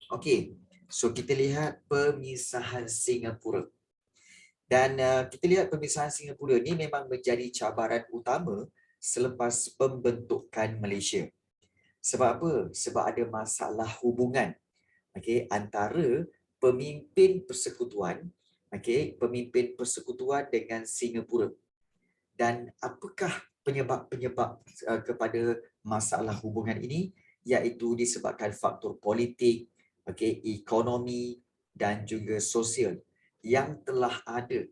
Okey, so kita lihat pemisahan Singapura. Dan kita lihat pemisahan Singapura ni memang menjadi cabaran utama selepas pembentukan Malaysia. Sebab apa? Sebab ada masalah hubungan antara pemimpin persekutuan dengan Singapura. Dan apakah penyebab-penyebab kepada masalah hubungan ini? Iaitu disebabkan faktor politik, ekonomi dan juga sosial yang telah ada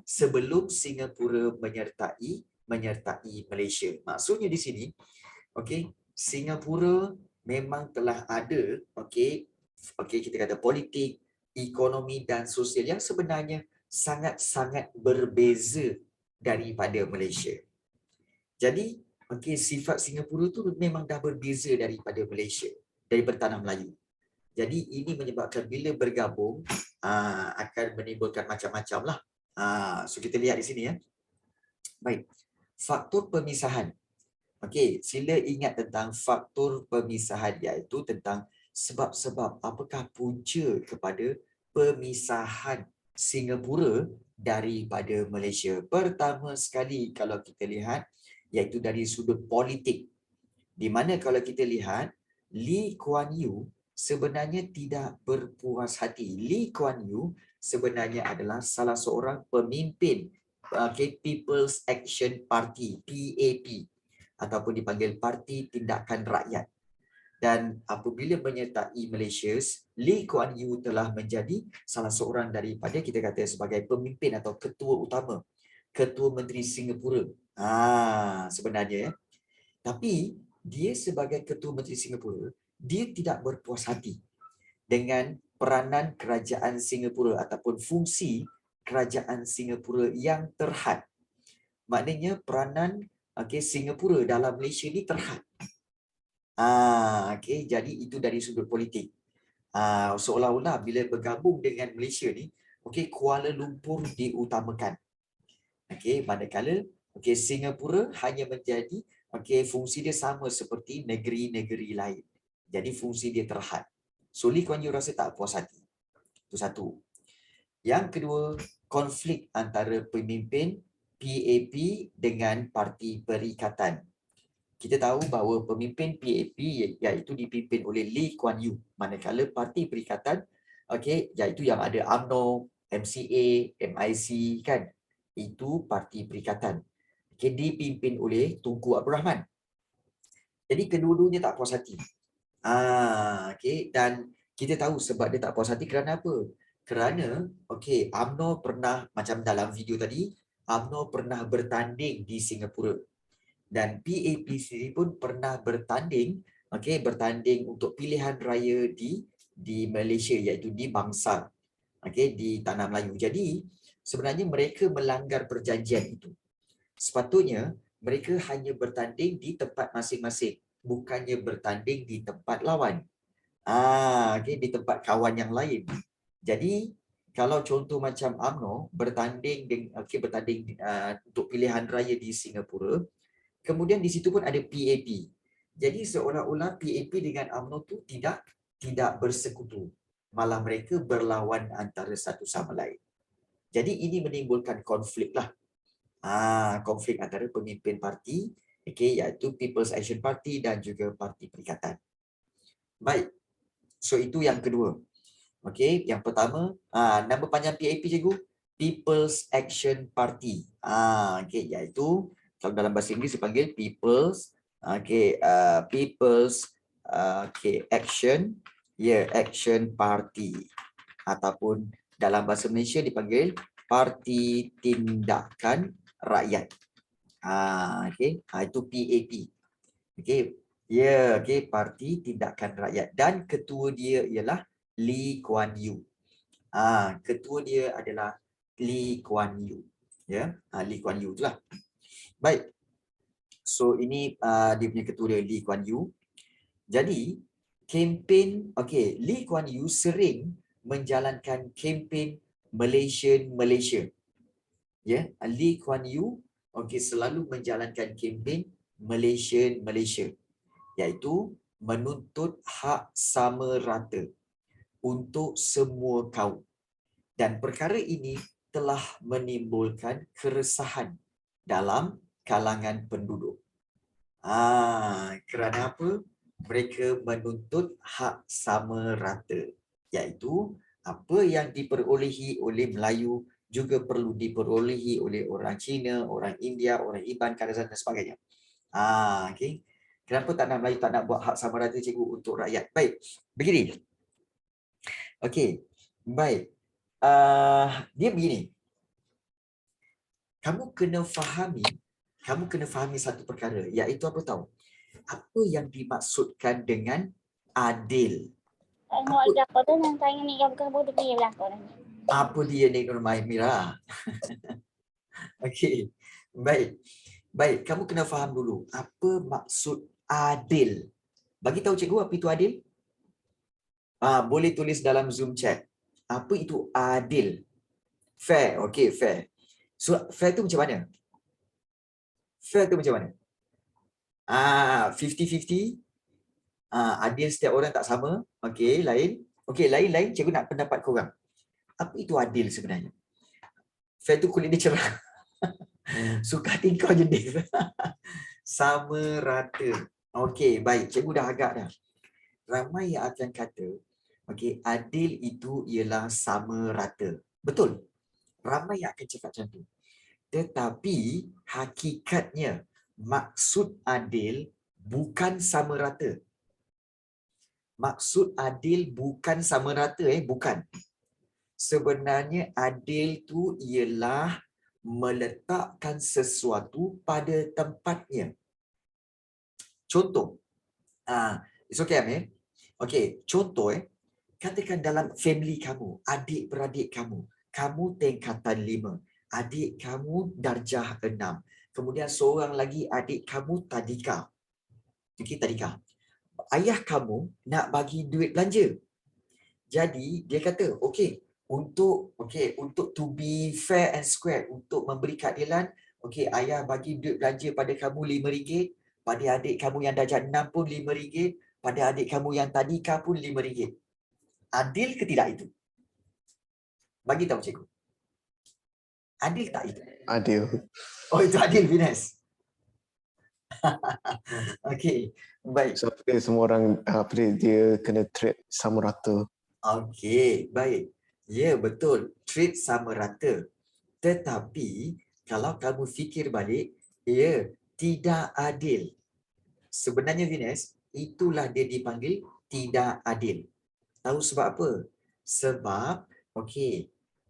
sebelum Singapura menyertai Malaysia. Maksudnya di sini, Singapura memang telah ada, kita kata politik, ekonomi dan sosial yang sebenarnya sangat-sangat berbeza daripada Malaysia. Jadi, sifat Singapura tu memang dah berbeza daripada Malaysia, daripada tanah Melayu. Jadi ini menyebabkan bila bergabung akan menimbulkan macam-macam lah. So kita lihat di sini ya. Baik, faktor pemisahan. Sila ingat tentang faktor pemisahan, iaitu tentang sebab-sebab apakah punca kepada pemisahan Singapura daripada Malaysia. Pertama sekali kalau kita lihat, iaitu dari sudut politik. Di mana kalau kita lihat, Lee Kuan Yew sebenarnya tidak berpuas hati. Lee Kuan Yew sebenarnya adalah salah seorang pemimpin People's Action Party, PAP, ataupun dipanggil Parti Tindakan Rakyat. Dan apabila menyertai Malaysia, Lee Kuan Yew telah menjadi salah seorang daripada, kita kata sebagai pemimpin atau ketua utama, Ketua Menteri Singapura. Sebenarnya ya. Tapi dia sebagai Ketua Menteri Singapura, dia tidak berpuas hati dengan peranan kerajaan Singapura ataupun fungsi kerajaan Singapura yang terhad. Maknanya peranan Singapura dalam Malaysia ni terhad. Jadi itu dari sudut politik. Seolah-olah bila bergabung dengan Malaysia ni, Kuala Lumpur diutamakan. Manakala Singapura hanya menjadi fungsi dia sama seperti negeri-negeri lain. Jadi fungsi dia terhad. So Lee Kuan Yew rasa tak puas hati. Itu satu. Yang kedua, konflik antara pemimpin PAP dengan Parti Perikatan. Kita tahu bahawa pemimpin PAP iaitu dipimpin oleh Lee Kuan Yew, manakala Parti Perikatan iaitu yang ada UMNO, MCA, MIC kan. Itu Parti Perikatan. Dipimpin oleh Tunku Abdul Rahman. Jadi kedua-duanya tak puas hati. Dan kita tahu sebab dia tak puas hati kerana apa? Kerana UMNO pernah, macam dalam video tadi, UMNO pernah bertanding di Singapura. Dan PAP sendiri pun pernah bertanding untuk pilihan raya di Malaysia, iaitu di Bangsar, di Tanah Melayu. Jadi sebenarnya mereka melanggar perjanjian itu. Sepatutnya mereka hanya bertanding di tempat masing-masing, bukannya bertanding di tempat lawan. Di tempat kawan yang lain. Jadi kalau contoh macam UMNO bertanding untuk pilihan raya di Singapura, kemudian di situ pun ada PAP. Jadi seolah-olah PAP dengan UMNO tu tidak bersekutu. Malah mereka berlawan antara satu sama lain. Jadi ini menimbulkan konflik lah. Konflik antara pemimpin parti, iaitu People's Action Party dan juga Parti Perikatan. Baik. So itu yang kedua. Yang pertama, nama panjang PAP cikgu, People's Action Party. Iaitu kalau dalam bahasa Inggeris dipanggil People's Action Party, ataupun dalam bahasa Malaysia dipanggil Parti Tindakan Rakyat. Itu PAP. Parti Tindakan Rakyat, dan ketua dia ialah Lee Kuan Yew. Ketua dia adalah Lee Kuan Yew. Lee Kuan Yew itulah. Baik. So ini dia punya ketua dia, Lee Kuan Yew. Jadi kempen Lee Kuan Yew sering menjalankan kempen Malaysia. Lee Kuan Yew selalu menjalankan kempen Malaysia, iaitu menuntut hak sama rata untuk semua kaum. Dan perkara ini telah menimbulkan keresahan dalam kalangan penduduk. Kerana apa? Mereka menuntut hak sama rata, iaitu apa yang diperolehi oleh Melayu juga perlu diperolehi oleh orang Cina, orang India, orang Iban, Kadazan dan sebagainya. Okay. Kenapa tak nak Melayu tak nak buat hak sama rata cikgu untuk rakyat? Baik, begini. Okey, baik. Dia begini. Kamu kena fahami satu perkara, iaitu apa tahu? Apa yang dimaksudkan dengan adil? Tengok belakang tu yang tanya ni yang bukan bodoh dia belakang ni. Apa dia ni Nur Mira? Okey. Baik. Baik, kamu kena faham dulu apa maksud adil. Bagi tahu cikgu apa itu adil? Boleh tulis dalam Zoom chat. Apa itu adil? Fair, okey, fair. So, fair tu macam mana? Fair tu macam mana? 50-50. Adil setiap orang tak sama. Okey, lain. Okey, lain-lain cikgu nak pendapat korang. Apa itu adil sebenarnya? Fair tu kulit dia cerah. Suka hati kau je, Dave. Sama rata. Okey, baik. Cikgu dah agak dah. Ramai yang akan kata, okey, adil itu ialah sama rata. Betul. Ramai yang akan cakap macam tu. Tetapi hakikatnya maksud adil bukan sama rata. Maksud adil bukan sama rata, bukan. Sebenarnya adil tu ialah meletakkan sesuatu pada tempatnya. Contoh. It's okay, Amir. Okay, contoh katakan dalam family kamu, adik-beradik kamu tingkatan 5, adik kamu darjah 6. Kemudian seorang lagi adik kamu tadika. Okey, tadika. Ayah kamu nak bagi duit belanja. Jadi dia kata, untuk to be fair and square, untuk memberi keadilan, ayah bagi duit belanja pada kamu RM5, pada adik kamu yang darjah 6 pun RM5, pada adik kamu yang tadika pun RM5. Adil ke tidak itu? Bagi tahu cikgu. Adil tak itu? Adil. Oh, itu adil, Venus. Okey, baik. So, semua orang dia kena treat sama rata. Okey, baik. Ya, betul. Treat sama rata. Tetapi, kalau kamu fikir balik, tidak adil. Sebenarnya, Venus, itulah dia dipanggil tidak adil. Tahu sebab apa? Sebab,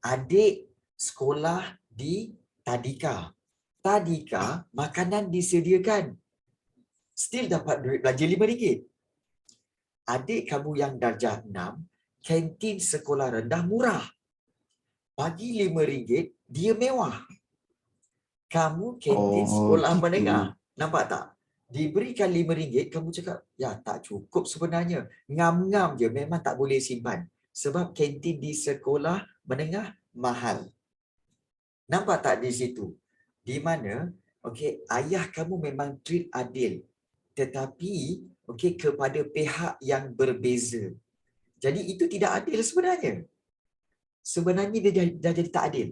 adik sekolah di Tadika. Tadika, makanan disediakan. Still dapat duit belanja RM5. Adik kamu yang darjah 6, kantin sekolah rendah murah. Bagi RM5, dia mewah. Kamu kantin sekolah menengah. Nampak tak? Diberikan RM5, kamu cakap, ya tak cukup sebenarnya. Ngam-ngam je, memang tak boleh simpan. Sebab kantin di sekolah menengah mahal. Nampak tak di situ? Di mana, ayah kamu memang treat adil. Tetapi, kepada pihak yang berbeza. Jadi itu tidak adil sebenarnya. Sebenarnya dia dah jadi tak adil.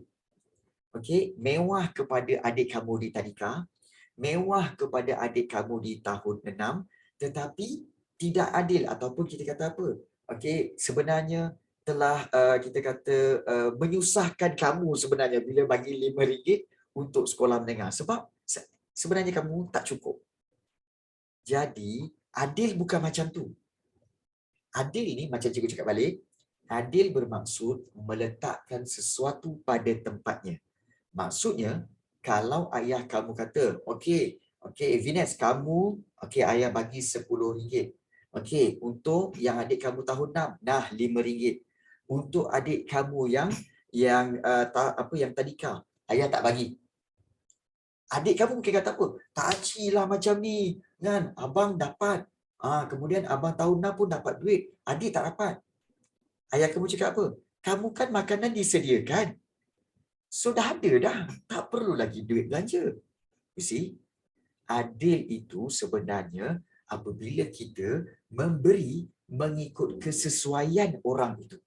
Mewah kepada adik kamu di tadika, mewah kepada adik kamu di tahun 6, tetapi tidak adil ataupun kita kata apa? Sebenarnya telah kita kata menyusahkan kamu sebenarnya bila bagi RM5 untuk sekolah menengah sebab sebenarnya kamu tak cukup. Jadi adil bukan macam tu. Adil ini macam cikgu cakap balik, adil bermaksud meletakkan sesuatu pada tempatnya. Maksudnya, kalau ayah kamu kata, Venus, kamu, ayah bagi RM10. Untuk yang adik kamu tahun 6, dah RM5. Untuk adik kamu yang tadika, ayah tak bagi. Adik kamu mungkin kata apa? Tak acilah macam ni, kan? Abang dapat. Kemudian abang tahun 6 pun dapat duit. Adik tak dapat. Ayah kamu cakap apa? Kamu kan makanan disediakan. So dah ada dah. Tak perlu lagi duit belanja. You see? Adil itu sebenarnya apabila kita memberi mengikut kesesuaian orang itu.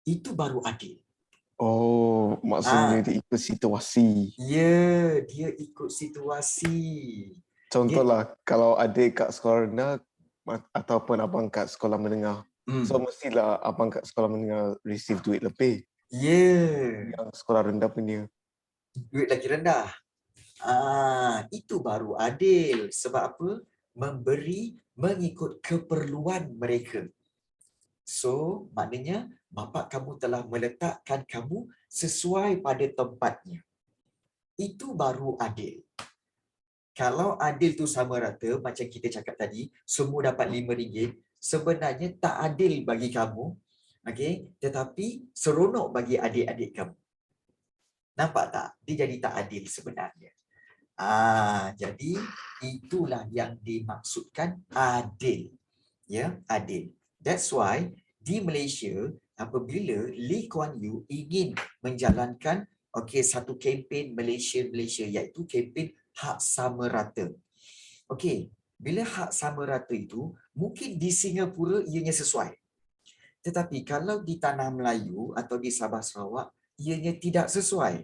Itu baru adil. Oh, maksudnya Ah, dia ikut situasi. ya, dia ikut situasi. Dia, Contohlah, kalau adik kat sekolah rendah ataupun abang kat sekolah menengah, so mestilah abang kat sekolah menengah receive duit lebih. ya, Yang sekolah rendah punya. duit lagi rendah. Itu baru adil. Sebab apa? Memberi mengikut keperluan mereka. So, maknanya bapa kamu telah meletakkan kamu sesuai pada tempatnya. Itu baru adil. Kalau adil tu sama rata, macam kita cakap tadi, semua dapat RM5, sebenarnya tak adil bagi kamu, okay? Tetapi seronok bagi adik-adik kamu. Nampak tak? Dia jadi tak adil sebenarnya. Jadi itulah yang dimaksudkan adil. Ya, adil. That's why di Malaysia, apabila Lee Kuan Yew ingin menjalankan satu kempen Malaysia iaitu kempen hak sama rata. Okey, bila hak sama rata itu mungkin di Singapura ianya sesuai. Tetapi kalau di tanah Melayu atau di Sabah Sarawak ianya tidak sesuai.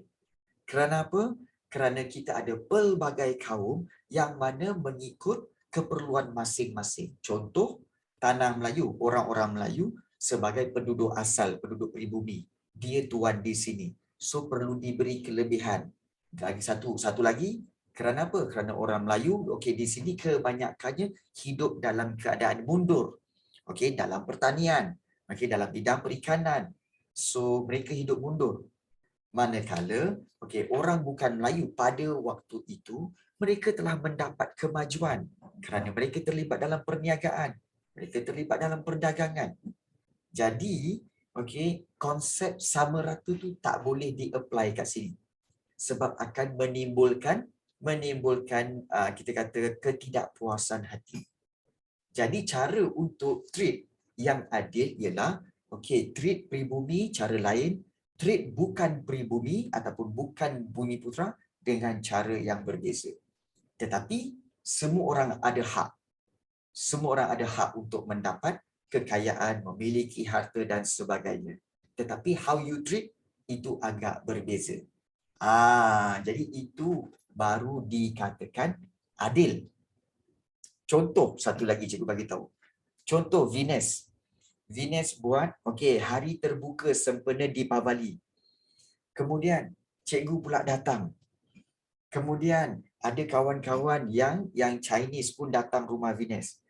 Kerana apa? Kerana kita ada pelbagai kaum yang mana mengikut keperluan masing-masing. Contoh, tanah Melayu, orang-orang Melayu sebagai penduduk asal, penduduk pribumi. Dia tuan di sini. So, perlu diberi kelebihan. Lagi satu lagi, kerana apa? Kerana orang Melayu, di sini kebanyakannya hidup dalam keadaan mundur. Dalam pertanian, dalam bidang perikanan. So, mereka hidup mundur. Manakala, orang bukan Melayu pada waktu itu, mereka telah mendapat kemajuan kerana mereka terlibat dalam perniagaan, mereka terlibat dalam perdagangan. Jadi, konsep sama rata tu tak boleh di-apply kat sini. Sebab akan menimbulkan kita kata ketidakpuasan hati. Jadi cara untuk treat yang adil ialah treat pribumi cara lain, treat bukan pribumi ataupun bukan bumi putra dengan cara yang berbeza. Tetapi semua orang ada hak. Semua orang ada hak untuk mendapat kekayaan, memiliki harta dan sebagainya. Tetapi how you treat itu agak berbeza. Jadi itu baru dikatakan adil. Contoh satu lagi cikgu bagi tahu. Contoh Venus. Venus buat hari terbuka sempena Deepavali. Kemudian cikgu pula datang. Kemudian ada kawan-kawan yang Chinese pun datang rumah Venus.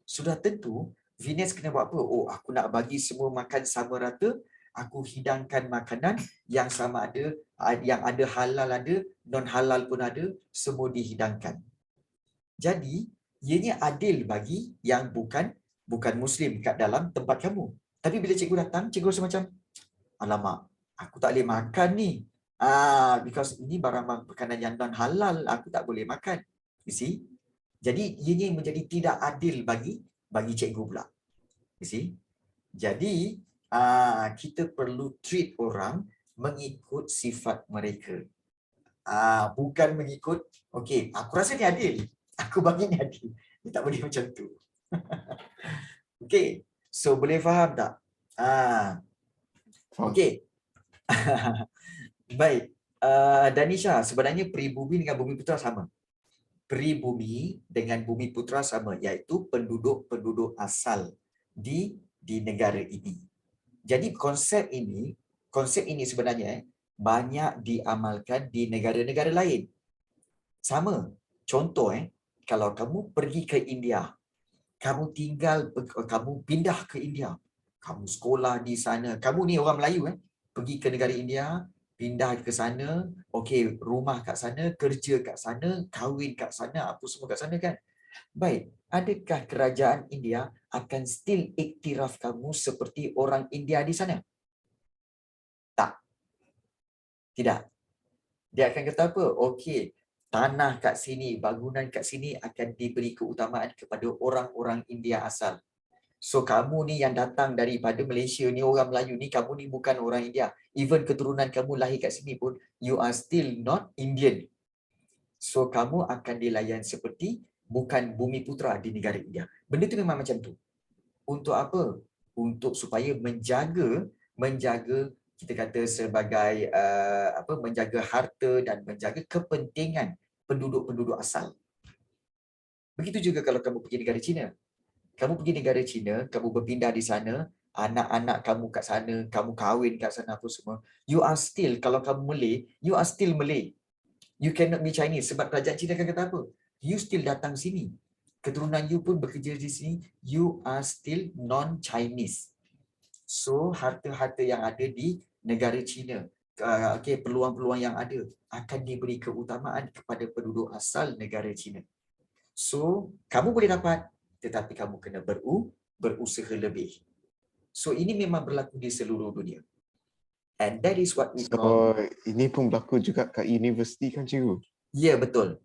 Sudah tentu Venus kena buat apa? Oh, aku nak bagi semua makan sama rata. Aku hidangkan makanan yang sama ada, yang ada halal ada, non halal pun ada, semua dihidangkan. Jadi, ianya adil bagi yang bukan Muslim kat dalam tempat kamu. Tapi bila cikgu datang, cikgu rasa macam, alamak, aku tak boleh makan ni. Because ini barang makanan yang non halal, aku tak boleh makan. You see? Jadi, ianya menjadi tidak adil bagi cikgu pula. You see? Jadi, kita perlu treat orang mengikut sifat mereka. Bukan mengikut, aku rasa ni adil. Aku bagi ni adil. Dia tak boleh macam tu. So boleh faham tak? Faham. Baik. Danisha, sebenarnya pribumi dengan bumi putra sama. Pribumi dengan bumi putra sama, iaitu penduduk-penduduk asal di negara ini. Jadi konsep ini sebenarnya banyak diamalkan di negara-negara lain. Sama. Contoh, kalau kamu pergi ke India, kamu pindah ke India, kamu sekolah di sana, kamu ni orang Melayu, pergi ke negara India, pindah ke sana, rumah kat sana, kerja kat sana, kahwin kat sana, apa semua kat sana kan. Baik, adakah kerajaan India akan still iktiraf kamu seperti orang India di sana? Tak. Tidak. Dia akan kata apa? Tanah kat sini, bangunan kat sini akan diberi keutamaan kepada orang-orang India asal. So kamu ni yang datang daripada Malaysia ni, orang Melayu ni, kamu ni bukan orang India. Even keturunan kamu lahir kat sini pun, you are still not Indian. So kamu akan dilayan seperti bukan bumi putra di negara India. Benda tu memang macam tu. Untuk apa? Untuk supaya menjaga kita kata sebagai menjaga harta dan menjaga kepentingan penduduk-penduduk asal. Begitu juga kalau kamu pergi negara China. Kamu pergi negara China, kamu berpindah di sana, anak-anak kamu kat sana, kamu kahwin kat sana apa semua. You are still, kalau kamu Malay, you are still Malay. You cannot be Chinese sebab kerajaan China akan kata apa? You still datang sini. Keturunan you pun bekerja di sini, you are still non-Chinese. So, harta-harta yang ada di negara China, peluang-peluang yang ada akan diberi keutamaan kepada penduduk asal negara China. So, kamu boleh dapat, tetapi kamu kena berusaha lebih. So, ini memang berlaku di seluruh dunia. And that is what we call... So, ini pun berlaku juga kat universiti kan cikgu? Ya, betul.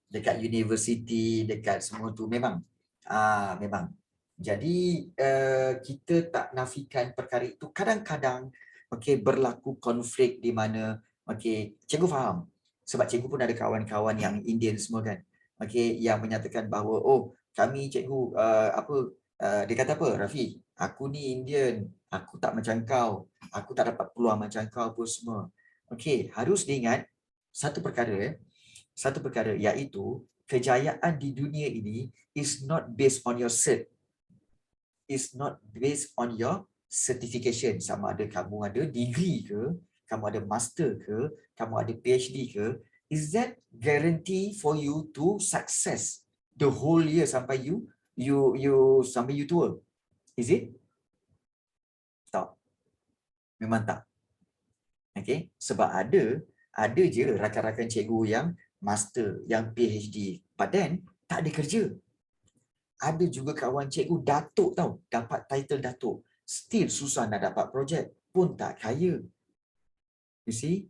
Dekat universiti, dekat semua tu memang. Memang. Jadi, kita tak nafikan perkara itu. Kadang-kadang, berlaku konflik di mana, cikgu faham. Sebab cikgu pun ada kawan-kawan yang Indian semua kan. Yang menyatakan bahawa, oh, kami cikgu, dia kata apa, Rafi? Aku ni Indian, aku tak macam kau. Aku tak dapat peluang macam kau pun semua. Harus diingat, satu perkara iaitu kejayaan di dunia ini is not based on your cert. Is not based on your certification. Sama ada kamu ada degree ke, kamu ada master ke, kamu ada PhD ke, is that guarantee for you to success the whole year sampai sampai you tua? Is it? Tak. Memang tak. Sebab ada je rakan-rakan cikgu yang master, yang PhD, but then tak ada kerja. Ada juga kawan cikgu datuk tau, dapat title datuk, still susah nak dapat projek, pun tak kaya. You see?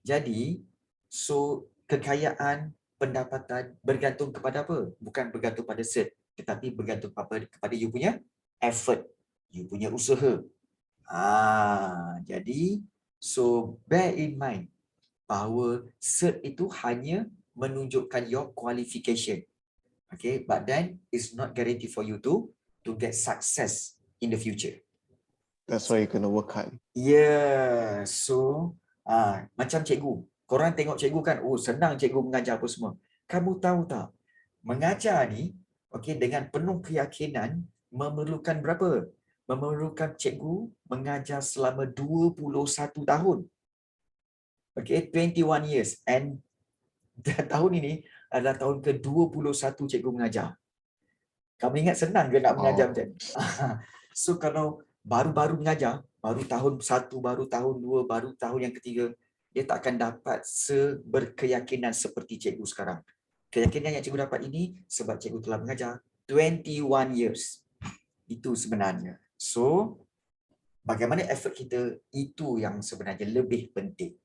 Jadi, so kekayaan, pendapatan bergantung kepada apa? Bukan bergantung pada cert, tetapi bergantung kepada you punya effort, you punya usaha. Jadi, so bear in mind bahawa cert itu hanya menunjukkan your qualification. But then it's not guarantee for you to get success in the future. That's why you kena work hard. Yeah, so macam cikgu. Korang tengok cikgu kan, oh senang cikgu mengajar apa semua. Kamu tahu tak, mengajar ni dengan penuh keyakinan memerlukan berapa? Memerlukan cikgu mengajar selama 21 tahun. 21 years. And tahun ini adalah tahun ke-21 cikgu mengajar. Kamu ingat senang ke nak mengajar macam ni? So kalau baru-baru mengajar, baru tahun 1, baru tahun 2, baru tahun yang ketiga, dia tak akan dapat berkeyakinan seperti cikgu sekarang. Keyakinan yang cikgu dapat ini sebab cikgu telah mengajar 21 years. Itu sebenarnya. So, bagaimana effort kita, itu yang sebenarnya lebih penting.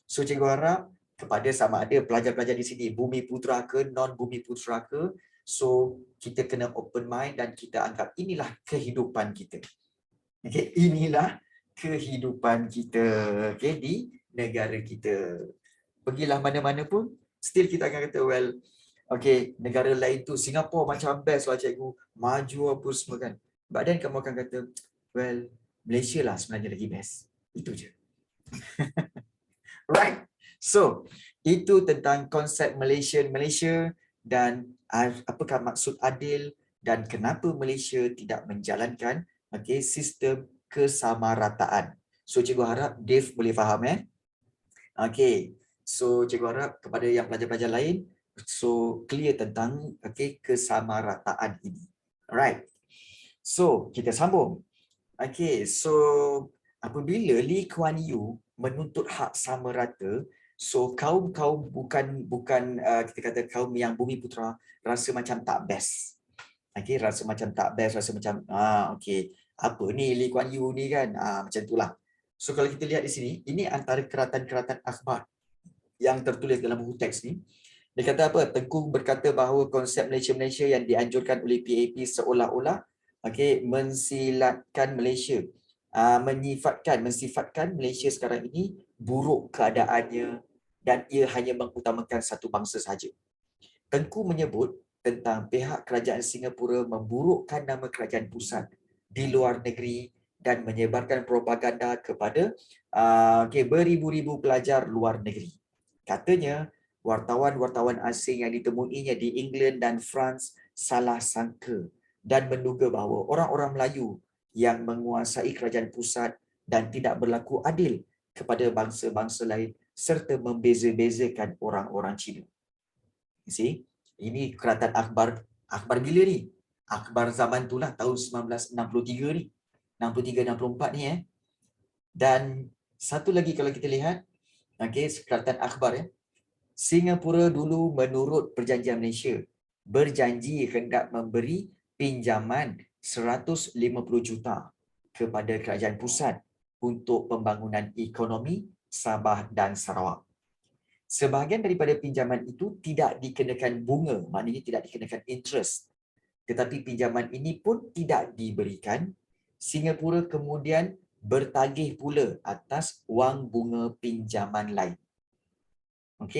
So cikgu harap kepada sama ada pelajar-pelajar di sini Bumi Putra ke non-Bumi Putra ke, so kita kena open mind dan kita anggap inilah kehidupan kita. Inilah kehidupan kita di negara kita. Pergilah mana-mana pun still kita akan kata well, negara lain tu Singapura macam best lah cikgu, maju apa semua kan. But then kamu akan kata well, Malaysia lah sebenarnya lagi best. Itu je. Right. So, itu tentang konsep Malaysia dan apakah maksud adil dan kenapa Malaysia tidak menjalankan sistem kesamarataan. So, cikgu harap Dave boleh faham So, cikgu harap kepada yang pelajar-pelajar lain so clear tentang kesamarataan ini. Alright. So, kita sambung. So apabila Lee Kuan Yew menuntut hak sama rata, so kaum-kaum bukan kita kata kaum yang Bumi Putra rasa macam tak best. Rasa macam tak best, rasa macam apa ni Lee Kuan Yew ni kan, macam itulah. So kalau kita lihat di sini, ini antara keratan-keratan akhbar yang tertulis dalam buku teks ni. Dia kata apa? Tengku berkata bahawa konsep Malaysia yang dianjurkan oleh PAP seolah-olah mensilatkan Malaysia, mensifatkan Malaysia sekarang ini buruk keadaannya dan ia hanya mengutamakan satu bangsa sahaja. Tengku menyebut tentang pihak kerajaan Singapura memburukkan nama kerajaan pusat di luar negeri dan menyebarkan propaganda kepada beribu-ribu pelajar luar negeri. Katanya, wartawan-wartawan asing yang ditemuinya di England dan France salah sangka dan menduga bahawa orang-orang Melayu yang menguasai kerajaan pusat dan tidak berlaku adil kepada bangsa-bangsa lain serta membeza-bezakan orang-orang Cina. You see? Ini keratan akhbar bila ni? Akhbar zaman tu lah, tahun 1963 ni. 63-64 ni Dan satu lagi kalau kita lihat, keratan akhbar Singapura dulu menurut perjanjian Malaysia berjanji hendak memberi pinjaman 150 juta kepada kerajaan pusat untuk pembangunan ekonomi Sabah dan Sarawak. Sebahagian daripada pinjaman itu tidak dikenakan bunga, maknanya tidak dikenakan interest. Tetapi pinjaman ini pun tidak diberikan. Singapura kemudian bertagih pula atas wang bunga pinjaman lain.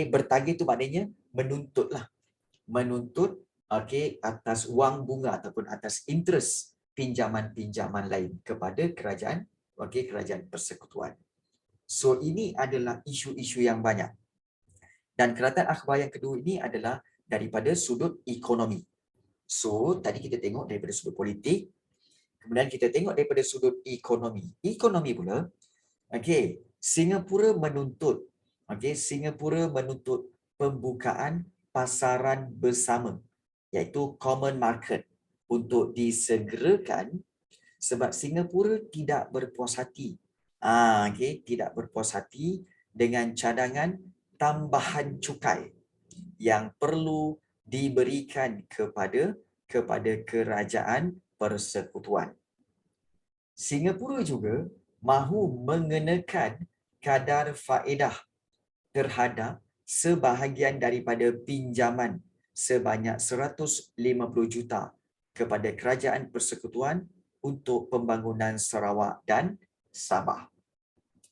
Bertagih itu maknanya menuntutlah. Menuntut atas wang bunga ataupun atas interest pinjaman-pinjaman lain kepada kerajaan persekutuan. So ini adalah isu-isu yang banyak. Dan keratan akhbar yang kedua ini adalah daripada sudut ekonomi. So, tadi kita tengok daripada sudut politik, kemudian kita tengok daripada sudut ekonomi. Ekonomi pula, Singapura menuntut pembukaan pasaran bersama, iaitu common market, untuk disegerakan sebab Singapura tidak berpuas hati. Tidak berpuas hati dengan cadangan tambahan cukai yang perlu diberikan kepada kerajaan persekutuan. Singapura juga mahu mengenakan kadar faedah terhadap sebahagian daripada pinjaman sebanyak 150 juta kepada kerajaan persekutuan untuk pembangunan Sarawak dan Sabah.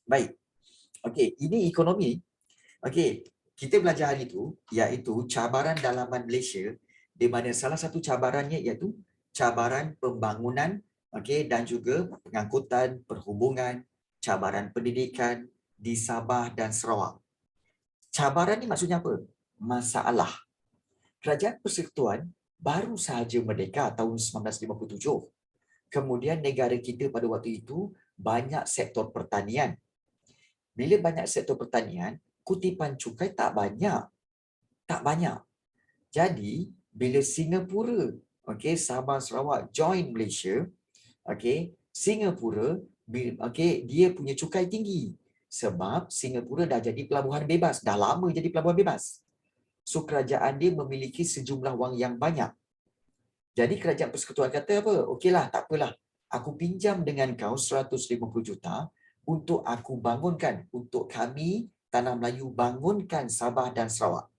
Baik. Ini ekonomi. Kita belajar hari itu iaitu cabaran dalaman Malaysia, di mana salah satu cabarannya iaitu cabaran pembangunan dan juga pengangkutan, perhubungan, cabaran pendidikan di Sabah dan Sarawak. Cabaran ni maksudnya apa? Masalah. Kerajaan persekutuan baru sahaja merdeka tahun 1957. Kemudian negara kita pada waktu itu banyak sektor pertanian. Bila banyak sektor pertanian, kutipan cukai tak banyak. Jadi, bila Singapura, Sabah Sarawak join Malaysia, Singapura, dia punya cukai tinggi. Sebab Singapura dah jadi pelabuhan bebas. Dah lama jadi pelabuhan bebas. So, kerajaan dia memiliki sejumlah wang yang banyak. Jadi, kerajaan persekutuan kata apa? Okeylah, tak apalah. Aku pinjam dengan kau 150 juta untuk aku bangunkan, untuk kami Tanah Melayu bangunkan Sabah dan Sarawak.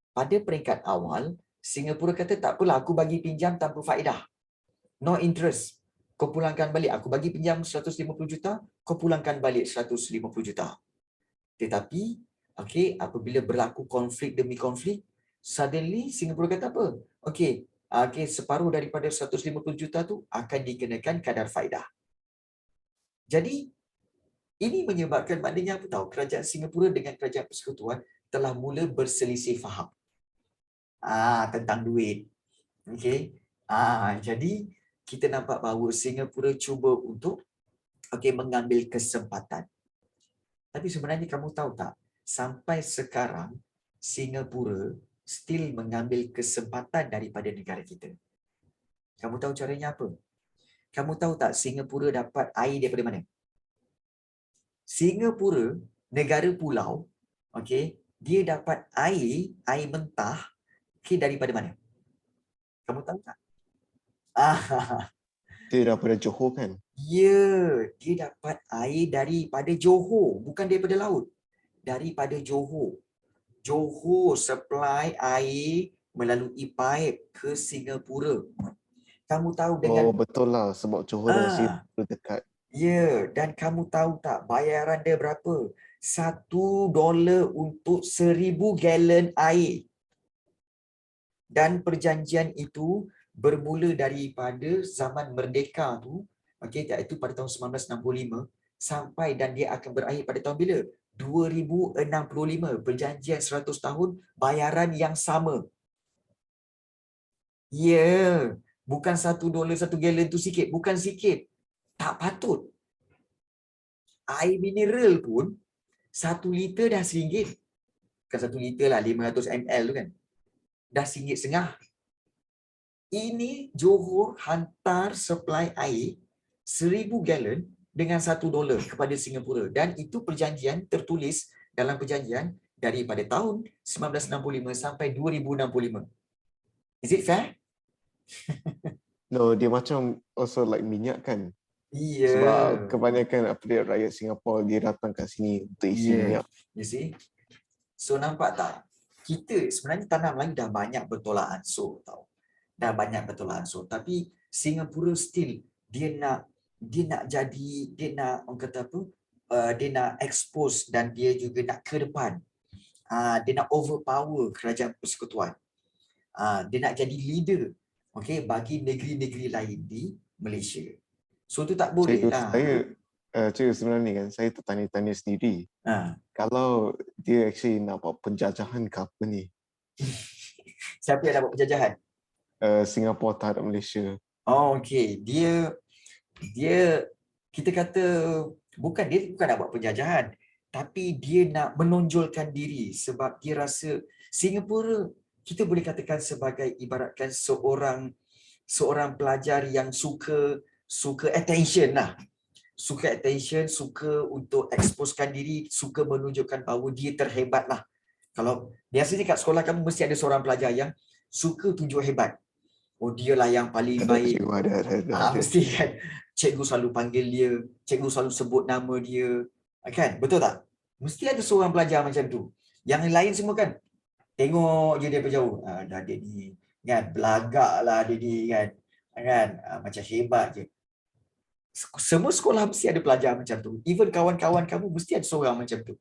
Pada peringkat awal, Singapura kata tak apalah, aku bagi pinjam tanpa faedah. No interest. Kau pulangkan balik. Aku bagi pinjam 150 juta, kau pulangkan balik 150 juta. Tetapi, apabila berlaku konflik demi konflik, suddenly Singapura kata apa? Separuh daripada 150 juta tu akan dikenakan kadar faedah. Jadi, ini menyebabkan maknanya apa tahu? Kerajaan Singapura dengan kerajaan persekutuan telah mula berselisih faham tentang duit. Jadi kita nampak bahawa Singapura cuba untuk mengambil kesempatan. Tapi sebenarnya kamu tahu tak, sampai sekarang Singapura still mengambil kesempatan daripada negara kita. Kamu tahu caranya apa? Kamu tahu tak Singapura dapat air daripada mana? Singapura, negara pulau, dia dapat air mentah daripada mana? Kamu tahu tak? Dia daripada Johor kan? Ya, dia dapat air daripada Johor, bukan daripada laut. Daripada Johor. Johor supply air melalui pipe ke Singapura. Kamu tahu dengan... betul lah, sebab Johor dan Singapura dekat. Ya, dan kamu tahu tak bayaran dia berapa? $1 untuk 1000 galon air. Dan perjanjian itu bermula daripada zaman merdeka tu, okey, iaitu pada tahun 1965 sampai dan dia akan berakhir pada tahun bila? 2065. Perjanjian 100 tahun, bayaran yang sama. Ya, bukan $1 satu galen tu sikit, bukan sikit. Tak patut. Air mineral pun 1 liter dah RM1. Bukan 1 liter lah, 500 ml tu kan. Dah RM1.50. Ini Johor hantar supply air 1,000 galen dengan $1 kepada Singapura. Dan itu perjanjian tertulis dalam perjanjian daripada tahun 1965 sampai 2065. Is it fair? No, dia macam also like minyak kan. Ya. Sebab kebanyakan rakyat Singapura dia datang kat sini untuk isi minyak. You see? So nampak tak? Kita sebenarnya tanah Melayu dah banyak bertolak ansur tau. Dah banyak bertolak ansur. Tapi Singapura still dia nak orang kata apa? Dia nak expose dan dia juga nak ke depan. Dia nak overpower kerajaan persekutuan. Dia nak jadi leader, okay, bagi negeri-negeri lain di Malaysia. So tu tak boleh lah. Cikgu sebenarnya kan, saya tertanya-tanya sendiri. Kalau dia actually nak buat penjajahan ke apa ni? Siapa yang nak buat penjajahan? Singapura terhadap Malaysia. Oh, okay. Dia kita kata bukan nak buat penjajahan, tapi dia nak menonjolkan diri sebab dia rasa Singapura kita boleh katakan sebagai ibaratkan seorang pelajar yang suka attention lah. Suka attention, suka untuk exposekan diri, suka menunjukkan bahawa dia terhebat lah. Kalau biasanya kat sekolah kamu mesti ada seorang pelajar yang suka tunjuk hebat. Oh, dialah yang paling baik. Ada. Mesti kan. Cikgu selalu panggil dia, cikgu selalu sebut nama dia. Kan? Betul tak? Mesti ada seorang pelajar macam tu. Yang lain semua kan, tengok je dia berjauh. Dah dia ni, kan? Belagak lah dia ni kan. Macam hebat je. Semua sekolah mesti ada pelajar macam tu. Even kawan-kawan kamu mesti ada seorang macam tu.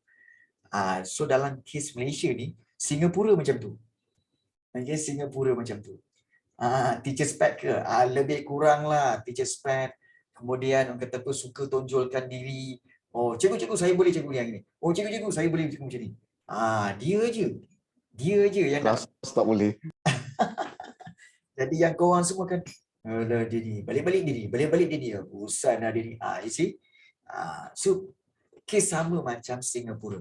So dalam kes Malaysia ni, Singapura macam tu. Okay, Singapura macam tu. Teacher's pet ke? Lebih kurang lah teacher's pet. Kemudian orang kata apa, suka tonjolkan diri. Oh, cikgu saya boleh cikgu yang ini. Oh, cikgu saya boleh cikgu macam ni. Dia je yang kelas tak boleh. Jadi yang korang semua kan, alah dia ni, balik-balik dia ni. Urusan lah dia ni. You see? So, kes sama macam Singapura.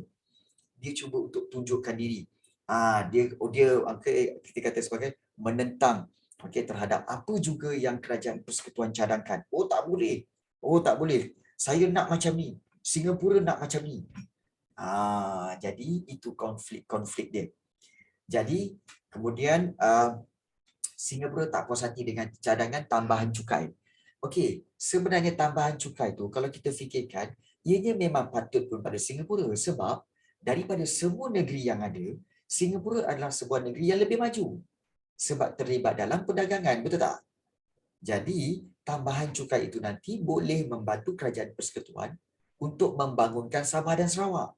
Dia cuba untuk tunjukkan diri. Dia kita kata sebagai menentang terhadap apa juga yang kerajaan persekutuan cadangkan. Tak boleh. Saya nak macam ni. Singapura nak macam ni. Jadi itu konflik dia. Jadi kemudian Singapura tak puas hati dengan cadangan tambahan cukai. Okey, sebenarnya tambahan cukai tu kalau kita fikirkan, ianya memang patut pun pada Singapura sebab daripada semua negeri yang ada, Singapura adalah sebuah negeri yang lebih maju sebab terlibat dalam perdagangan, betul tak? Jadi, tambahan cukai itu nanti boleh membantu kerajaan persekutuan untuk membangunkan Sabah dan Sarawak.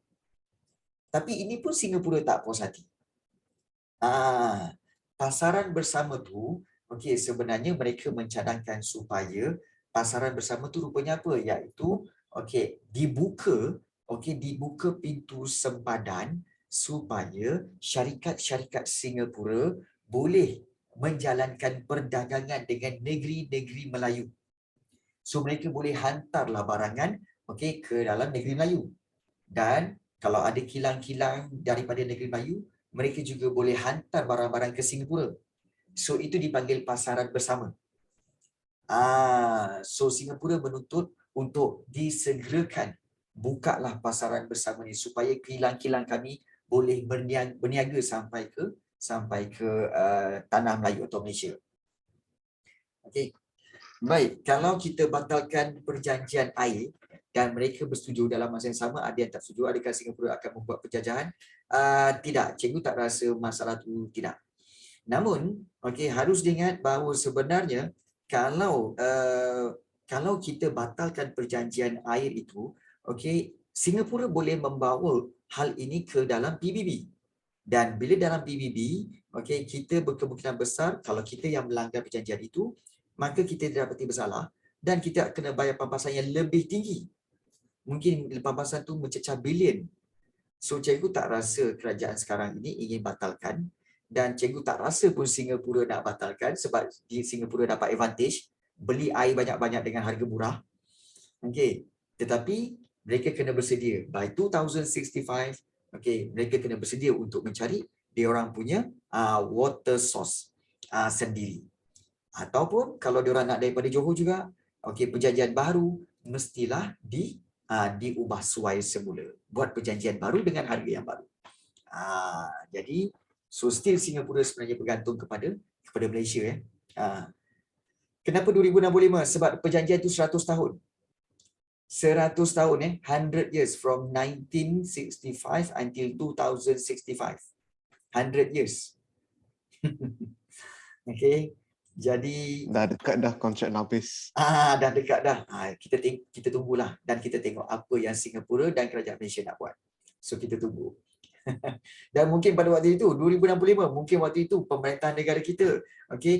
Tapi ini pun Singapura tak puas hati. Pasaran bersama tu, sebenarnya mereka mencadangkan supaya pasaran bersama tu rupanya apa? Iaitu, dibuka pintu sempadan supaya syarikat-syarikat Singapura boleh menjalankan perdagangan dengan negeri-negeri Melayu. So mereka boleh hantarlah barangan ke dalam negeri Melayu. Dan kalau ada kilang-kilang daripada negeri Melayu, mereka juga boleh hantar barang-barang ke Singapura. So itu dipanggil pasaran bersama. So Singapura menuntut untuk disegerakan bukalah pasaran bersama ni supaya kilang-kilang kami boleh berniaga sampai ke tanah Melayu atau Malaysia. Okey. Baik, kalau kita batalkan perjanjian air dan mereka bersetuju dalam masa yang sama, ada yang tak setuju, adakah Singapura akan membuat penjajahan? Tidak, cikgu tak rasa masalah tu tidak. Namun, harus diingat bahawa sebenarnya kalau kita batalkan perjanjian air itu, Singapura boleh membawa hal ini ke dalam PBB. Dan bila dalam PBB, okey, kita berkemungkinan besar kalau kita yang melanggar perjanjian itu, maka kita didapati bersalah dan kita kena bayar pampasan yang lebih tinggi. Mungkin pampasan tu mencecah bilion. So cikgu tak rasa kerajaan sekarang ini ingin batalkan, dan cikgu tak rasa pun Singapura nak batalkan sebab di Singapura dapat advantage beli air banyak-banyak dengan harga murah. Okey, tetapi mereka kena bersedia by 2065, okey, mereka kena bersedia untuk mencari dia orang punya water source sendiri. Ataupun kalau dia orang nak daripada Johor juga, okey, perjanjian baru mestilah diubah suai semula. Buat perjanjian baru dengan harga yang baru. Jadi so still Singapura sebenarnya bergantung kepada Malaysia ya. Kenapa 2065? Sebab perjanjian itu 100 tahun. 100 tahun 100 years from 1965 until 2065. 100 years. Okey. Jadi Dah dekat dah kontrak nak habis. dah dekat dah. Kita tunggulah dan kita tengok apa yang Singapura dan kerajaan Malaysia nak buat. So kita tunggu. Dan mungkin pada waktu itu 2065, mungkin waktu itu pemerintahan negara kita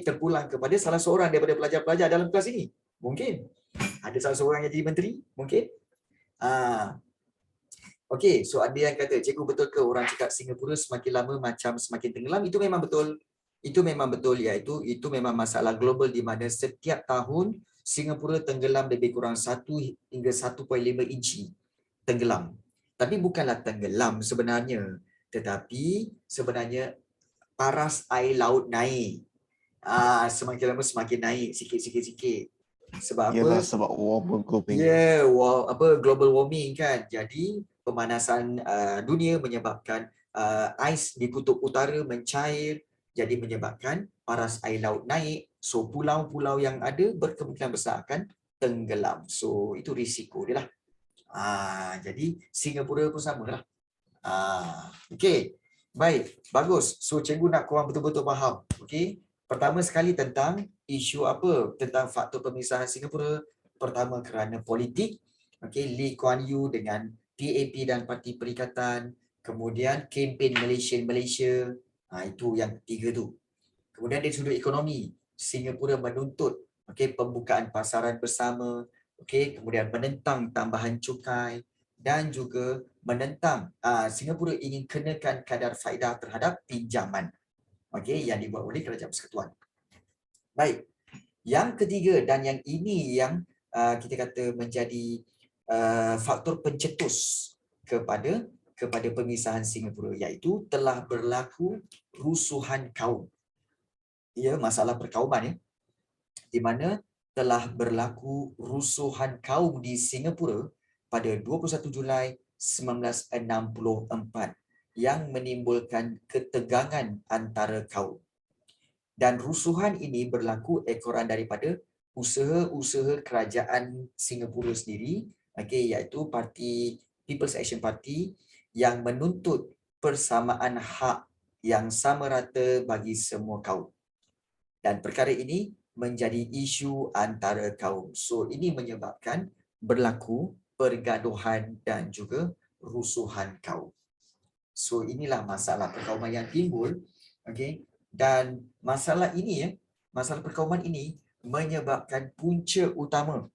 terpulang kepada salah seorang daripada pelajar-pelajar dalam kelas ini. Mungkin ada salah seorang yang jadi menteri, mungkin. Okey, so ada yang kata, cikgu betul ke orang cakap Singapura semakin lama macam semakin tenggelam? Itu memang betul. Itu memang betul, iaitu itu memang masalah global di mana setiap tahun Singapura tenggelam lebih kurang 1 hingga 1.5 inci tenggelam. Tapi bukanlah tenggelam sebenarnya, tetapi sebenarnya paras air laut naik. Semakin lama semakin naik sikit. Sebab Yalah, apa? sebab global warming. Global warming kan. Jadi pemanasan dunia menyebabkan ais di kutub utara mencair, jadi menyebabkan paras air laut naik. So pulau-pulau yang ada berkemungkinan besar akan tenggelam. So itu risiko dia lah. Jadi Singapura pun sama lah. Okey. Baik, bagus. So cikgu nak korang betul-betul faham. Okey. Pertama sekali tentang isu apa? Tentang faktor pemisahan Singapura. Pertama kerana politik. Okey, Lee Kuan Yew dengan PAP dan Parti Perikatan. Kemudian kempen Malaysia. Itu yang ketiga tu. Kemudian dari sudut ekonomi, Singapura menuntut pembukaan pasaran bersama, kemudian menentang tambahan cukai dan juga menentang Singapura ingin kenakan kadar faedah terhadap pinjaman yang dibuat oleh Kerajaan Persekutuan. Baik. Yang ketiga dan yang ini yang kita kata menjadi faktor pencetus kepada pemisahan Singapura, iaitu telah berlaku rusuhan kaum. Ya, masalah perkauman di mana telah berlaku rusuhan kaum di Singapura pada 21 Julai 1964 yang menimbulkan ketegangan antara kaum. Dan rusuhan ini berlaku ekoran daripada usaha-usaha kerajaan Singapura sendiri, iaitu Parti People's Action Party yang menuntut persamaan hak yang sama rata bagi semua kaum. Dan perkara ini menjadi isu antara kaum. So ini menyebabkan berlaku pergaduhan dan juga rusuhan kaum. So inilah masalah perkauman yang timbul. Dan masalah ini masalah perkauman ini menyebabkan punca utama.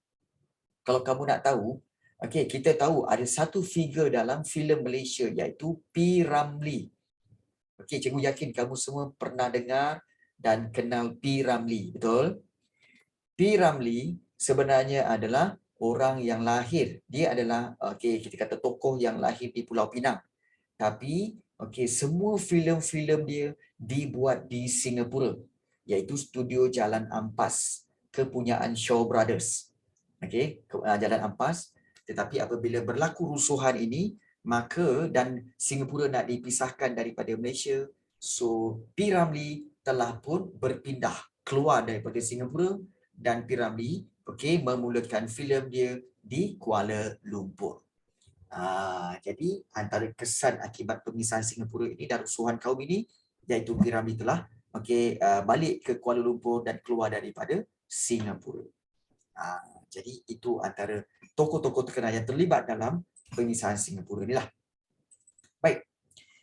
Kalau kamu nak tahu, kita tahu ada satu figure dalam filem Malaysia iaitu P. Ramlee. Cikgu yakin kamu semua pernah dengar dan kenal P. Ramlee, betul? P. Ramlee sebenarnya adalah orang yang lahir. Dia adalah kita kata tokoh yang lahir di Pulau Pinang. Tapi semua filem-filem dia dibuat di Singapura, iaitu Studio Jalan Ampas, kepunyaan Shaw Brothers. Jalan Ampas. Tetapi apabila berlaku rusuhan ini, maka dan Singapura nak dipisahkan daripada Malaysia, so P. Ramlee telah pun berpindah keluar daripada Singapura dan P. Ramlee memulakan filem dia di Kuala Lumpur. Jadi antara kesan akibat pemisahan Singapura ini dan rusuhan kaum ini, iaitu P. Ramlee telah balik ke Kuala Lumpur dan keluar daripada Singapura. Jadi itu antara tokoh-tokoh terkenal yang terlibat dalam pemisahan Singapura inilah. Baik.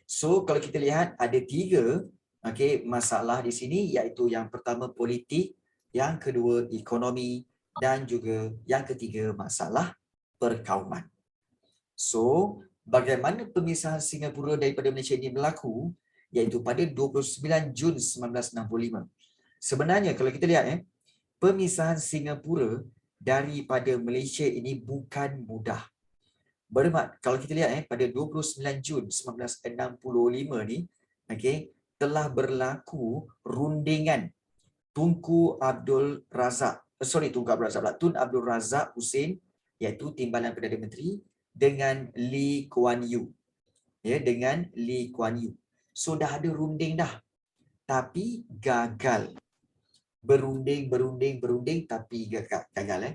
So kalau kita lihat ada 3 Okey, masalah di sini iaitu yang pertama politik, yang kedua ekonomi dan juga yang ketiga masalah perkauman. So, bagaimana pemisahan Singapura daripada Malaysia ini berlaku iaitu pada 29 Jun 1965. Sebenarnya kalau kita lihat pemisahan Singapura daripada Malaysia ini bukan mudah. Bermak kalau kita lihat pada 29 Jun 1965 ni, okey, telah berlaku rundingan Tunku Abdul Razak, Tun Abdul Razak Hussein iaitu Timbalan Perdana Menteri dengan Lee Kuan Yew. Ya, dengan Lee Kuan Yew. So dah ada runding dah. Tapi gagal. Berunding tapi gagal.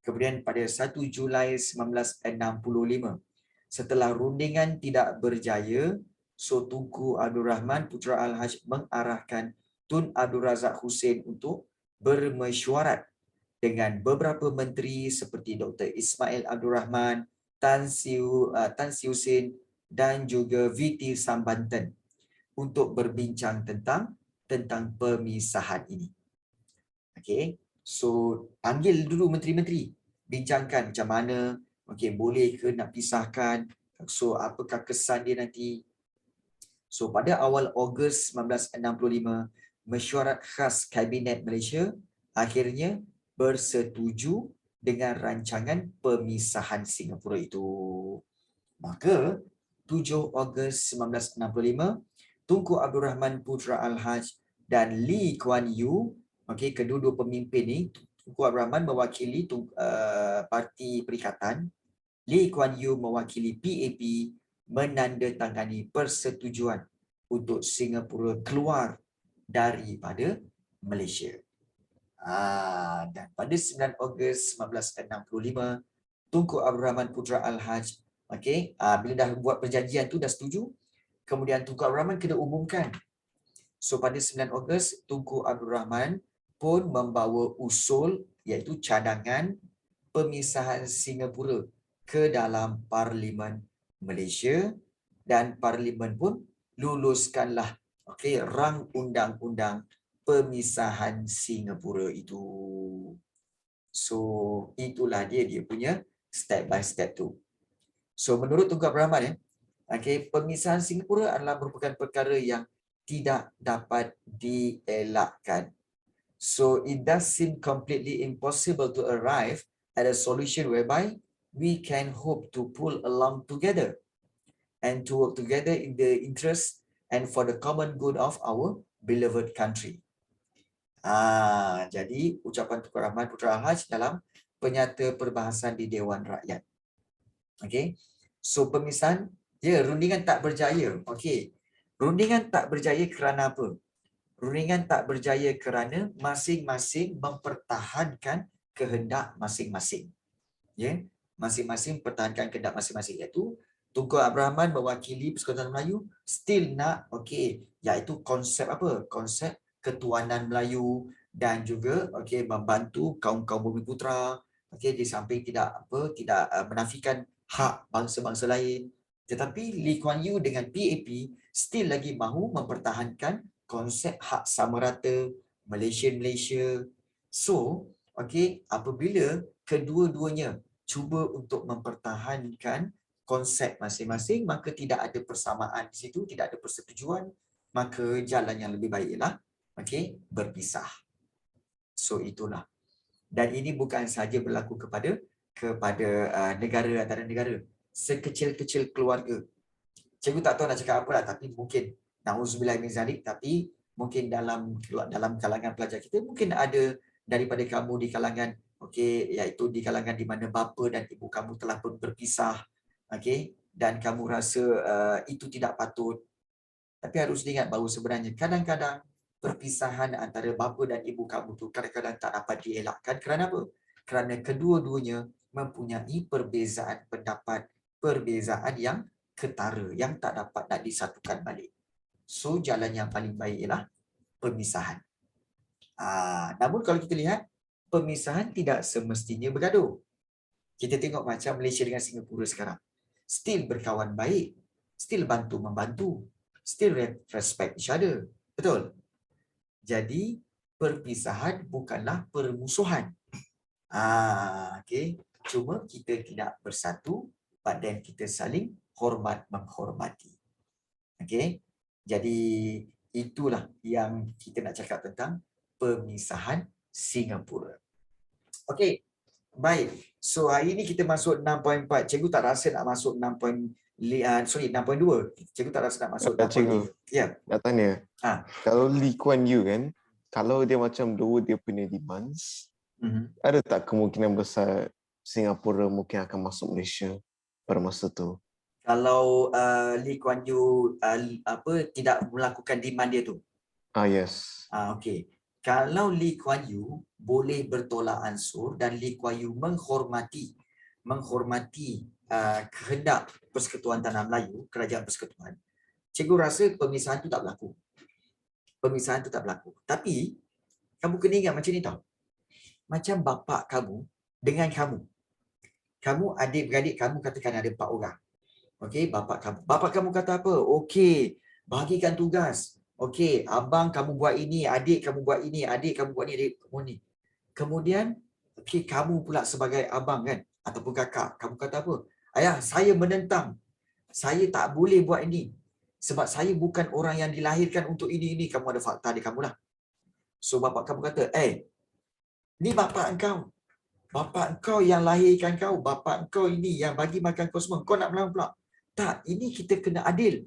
Kemudian pada 1 Julai 1965, setelah rundingan tidak berjaya, so Tunku Abdul Rahman Putra Al-Haj mengarahkan Tun Abdul Razak Hussein untuk bermesyuarat dengan beberapa menteri seperti Dr. Ismail Abdul Rahman, Tan Siew Sin dan juga VT Sambanten untuk berbincang tentang pemisahan ini. Okey. So panggil dulu menteri-menteri, bincangkan macam mana, okey, boleh ke nak pisahkan, so apakah kesan dia nanti. So pada awal Ogos 1965, mesyuarat khas Kabinet Malaysia akhirnya bersetuju dengan rancangan pemisahan Singapura itu. Maka 7 Ogos 1965, Tunku Abdul Rahman Putra Al-Haj dan Lee Kuan Yew, okey, kedua-dua pemimpin ni, Tunku Abdul Rahman mewakili Parti Perikatan, Lee Kuan Yew mewakili PAP, menandatangani persetujuan untuk Singapura keluar daripada Malaysia. Dan pada 9 Ogos 1965, Tunku Abdul Rahman Putra Al-Haj, okey, bila dah buat perjanjian tu, dah setuju, kemudian Tunku Abdul Rahman kena umumkan. So pada 9 Ogos, Tunku Abdul Rahman pun membawa usul iaitu cadangan pemisahan Singapura ke dalam Parlimen Malaysia, dan Parlimen pun luluskanlah rang undang-undang pemisahan Singapura itu. So itulah dia punya step by step tu. So menurut Tunku Abdul Rahman pemisahan Singapura adalah merupakan perkara yang tidak dapat dielakkan. So it does seem completely impossible to arrive at a solution whereby we can hope to pull along together and to work together in the interest and for the common good of our beloved country. Jadi ucapan Tunku Rahman Putra Al-Haj dalam penyata perbahasan di Dewan Rakyat. Okey. So pemisahan, rundingan tak berjaya. Okey. Rundingan tak berjaya kerana apa? Rundingan tak berjaya kerana masing-masing mempertahankan kehendak masing-masing. Masing-masing pertahankan kehendak masing-masing, iaitu Tunku Abdul Rahman mewakili Persekutuan Melayu still nak iaitu konsep apa? Konsep ketuanan Melayu dan juga membantu kaum-kaum Bumiputra, di samping tidak menafikan hak bangsa-bangsa lain. Tetapi Lee Kuan Yew dengan PAP still lagi mahu mempertahankan konsep hak sama rata Malaysia. So, apabila kedua-duanya cuba untuk mempertahankan konsep masing-masing, maka tidak ada persamaan di situ, tidak ada persetujuan, maka jalan yang lebih baik ialah berpisah. So itulah. Dan ini bukan sahaja berlaku kepada negara antara negara, sekecil-kecil keluarga. Cikgu tak tahu nak cakap apa lah, tapi mungkin na'udzubillah min zalik, tapi mungkin dalam kalangan pelajar kita mungkin ada daripada kamu di kalangan iaitu di kalangan di mana bapa dan ibu kamu telah pun berpisah, dan kamu rasa itu tidak patut. Tapi harus diingat bahawa sebenarnya kadang-kadang perpisahan antara bapa dan ibu kamu tu kadang-kadang tak dapat dielakkan. Kerana apa? Kerana kedua-duanya mempunyai perbezaan pendapat, perbezaan yang ketara, yang tak dapat nak disatukan balik. So jalan yang paling baik ialah pemisahan. Namun kalau kita lihat, pemisahan tidak semestinya bergaduh. Kita tengok macam Malaysia dengan Singapura sekarang. Still berkawan baik, still bantu-membantu, still respect each other. Betul? Jadi perpisahan bukanlah permusuhan. Okey. Cuma kita tidak bersatu, but then kita saling hormat menghormati. Okey. Jadi itulah yang kita nak cakap tentang pemisahan Singapura. Okey. Baik. So hari ini kita masuk 6.4. Cikgu tak rasa nak masuk 6.2. Cikgu tak rasa nak masuk 6.3. Cikgu, Ya. nak tanya. Ha. Kalau Lee Kuan Yew kan, kalau dia macam dua dia punya demands, ada tak kemungkinan besar Singapura mungkin akan masuk Malaysia pada masa tu? Kalau Lee Kuan Yew tidak melakukan demand dia tu. Yes. Okey. Kalau Lee Kuan Yew boleh bertolak ansur dan Lee Kuan Yew menghormati kehendak Persekutuan Tanah Melayu, Kerajaan Persekutuan, cikgu rasa pemisahan tu tak berlaku. Pemisahan tu tak berlaku. Tapi kamu kena ingat macam ni tau. Macam bapa kamu dengan kamu. Kamu adik-beradik kamu katakan ada 4 orang. Okey, bapa kamu kata apa? Okey, bagikan tugas. Okey, abang kamu buat ini, adik kamu buat ini, adik kamu buat ini, adik kamu ni. Kemudian, okey, kamu pula sebagai abang kan ataupun kakak, kamu kata apa? Ayah, saya menentang. Saya tak boleh buat ini. Sebab saya bukan orang yang dilahirkan untuk ini. Kamu ada fakta di kamu lah. So, bapa kamu kata, ni bapa engkau. Bapa engkau yang lahirkan kau. Bapa engkau ini yang bagi makan kau semua. Kau nak melawan pula. Tak, ini kita kena adil.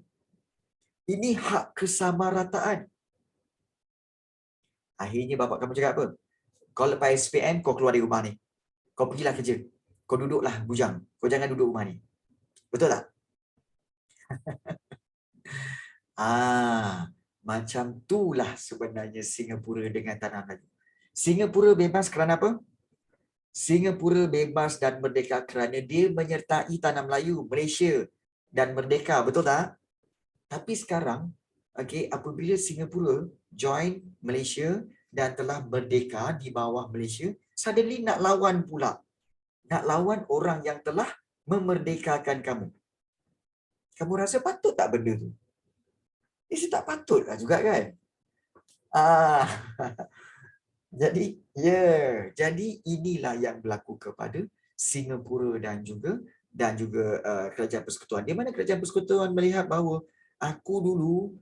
Ini hak kesamarataan. Akhirnya bapa kamu cakap apa? Kau lepas SPM, kau keluar dari rumah ni. Kau pergilah kerja. Kau duduklah bujang. Kau jangan duduk rumah ni. Betul tak? Macam itulah sebenarnya Singapura dengan Tanah Melayu. Singapura bebas kerana apa? Singapura bebas dan merdeka kerana dia menyertai Tanah Melayu, Malaysia dan merdeka. Betul tak? Tapi sekarang, apabila Singapura join Malaysia dan telah merdeka di bawah Malaysia, suddenly nak lawan pula. Nak lawan orang yang telah memerdekakan kamu. Kamu rasa patut tak benda tu? Tak patut lah juga kan? Jadi inilah yang berlaku kepada Singapura dan juga Kerajaan Persekutuan. Di mana Kerajaan Persekutuan melihat bahawa aku dulu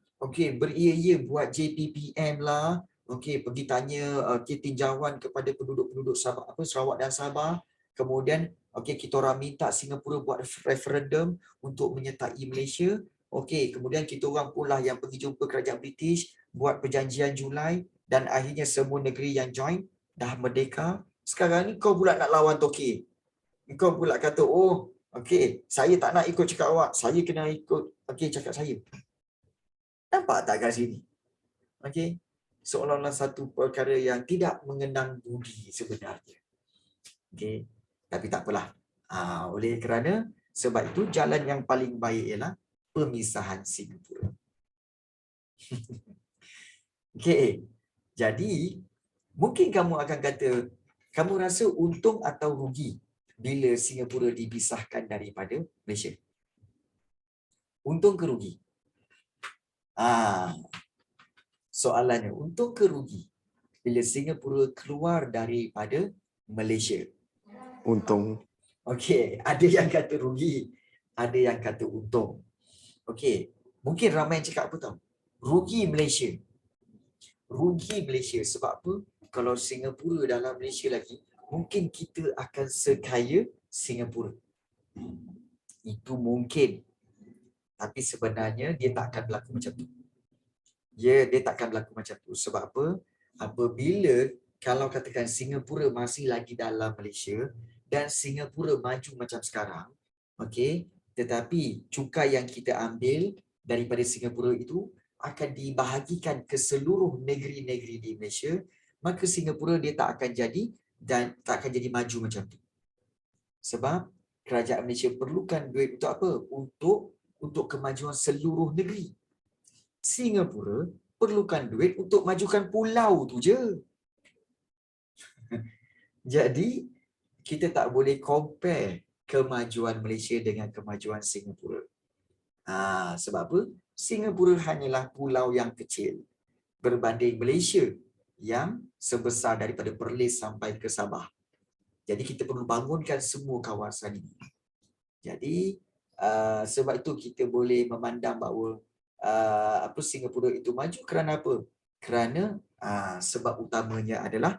beria-ia buat JPPM lah, pergi tanya tinjauan kepada penduduk-penduduk Sarawak dan Sabah. Kemudian kita orang minta Singapura buat referendum untuk menyertai Malaysia. Kemudian kita orang pula yang pergi jumpa kerajaan British, buat perjanjian Julai dan akhirnya semua negeri yang join dah merdeka. Sekarang ni kau pula nak lawan Toki. Kau pula kata, saya tak nak ikut cakap awak. Saya kena ikut cakap saya. Nampak tak kat sini? Seolah-olah satu perkara yang tidak mengenang budi sebenarnya. Tapi tak apalah. Oleh kerana sebab itu jalan yang paling baik ialah pemisahan Singapura. Jadi mungkin kamu akan kata, kamu rasa untung atau rugi bila Singapura dipisahkan daripada Malaysia? Untung ke rugi? Soalannya, untung ke rugi bila Singapura keluar daripada Malaysia? Untung. Ada yang kata rugi, ada yang kata untung. Mungkin ramai yang cakap apa tahu? Rugi Malaysia. Rugi Malaysia sebab apa? Kalau Singapura dalam Malaysia lagi, mungkin kita akan sekaya Singapura. Itu mungkin. Tapi sebenarnya dia tak akan berlaku macam tu. Dia tak akan berlaku macam tu. Sebab apa? Apabila kalau katakan Singapura masih lagi dalam Malaysia dan Singapura maju macam sekarang, tetapi cukai yang kita ambil daripada Singapura itu akan dibahagikan ke seluruh negeri-negeri di Malaysia, maka Singapura dia tak akan jadi dan tak akan jadi maju macam tu. Sebab kerajaan Malaysia perlukan duit untuk apa? Untuk kemajuan seluruh negeri. Singapura perlukan duit untuk majukan pulau tu je. Jadi kita tak boleh compare kemajuan Malaysia dengan kemajuan Singapura. Sebab apa? Singapura hanyalah pulau yang kecil. berbanding Malaysia yang sebesar daripada Perlis sampai ke Sabah. Jadi kita perlu bangunkan semua kawasan ini. Jadi sebab itu kita boleh memandang bahawa Singapura itu maju kerana apa? Kerana sebab utamanya adalah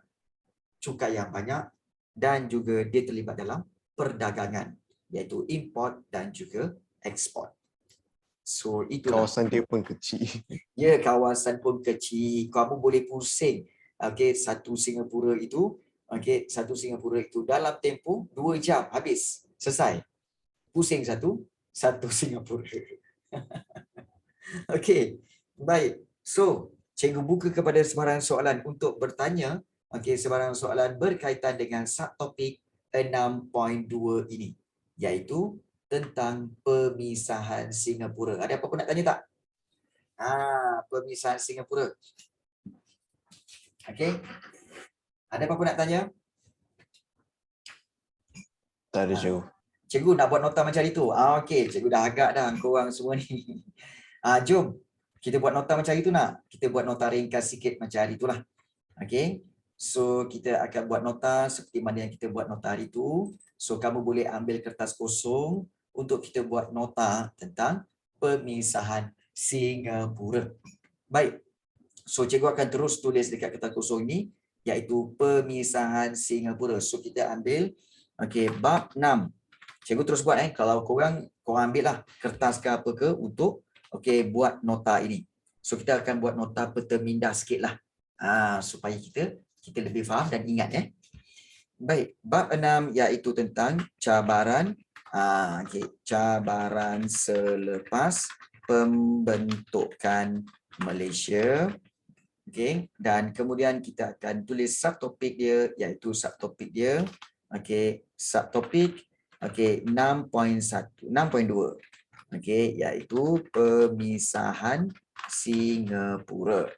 cukai yang banyak dan juga dia terlibat dalam perdagangan, iaitu import dan juga ekspor. So itulah. Kawasan dia pun kecil. Ya, kawasan pun kecil. Kamu boleh pusing. Okey, satu Singapura itu, dalam tempoh 2 jam habis. Selesai. Pusing satu Singapura. Okey. Baik. So, cikgu buka kepada sebarang soalan untuk bertanya, sebarang soalan berkaitan dengan subtopik 6.2 ini, iaitu tentang pemisahan Singapura. Ada apa-apa nak tanya tak? Pemisahan Singapura. Okey. Ada apa-apa nak tanya? Tak ada cikgu. Cikgu nak buat nota macam itu. Okey, cikgu dah agak dah korang semua ni. Jom kita buat nota macam itu nak. Kita buat nota ringkas sikit macam hari itulah. Okey. So kita akan buat nota seperti mana yang kita buat nota hari itu. So kamu boleh ambil kertas kosong untuk kita buat nota tentang pemisahan Singapura. Baik. So cikgu akan terus tulis dekat kertas kosong ini, iaitu pemisahan Singapura. So kita ambil bab 6. Cikgu terus buat kalau korang ambil lah kertas ke apa ke untuk buat nota ini. So kita akan buat nota petermindah sikit lah. Supaya kita lebih faham dan ingat Baik, bab 6 iaitu tentang cabaran cabaran selepas pembentukan Malaysia. Dan kemudian kita akan tulis subtopik dia, iaitu subtopik dia subtopik 6.2 iaitu pemisahan Singapura.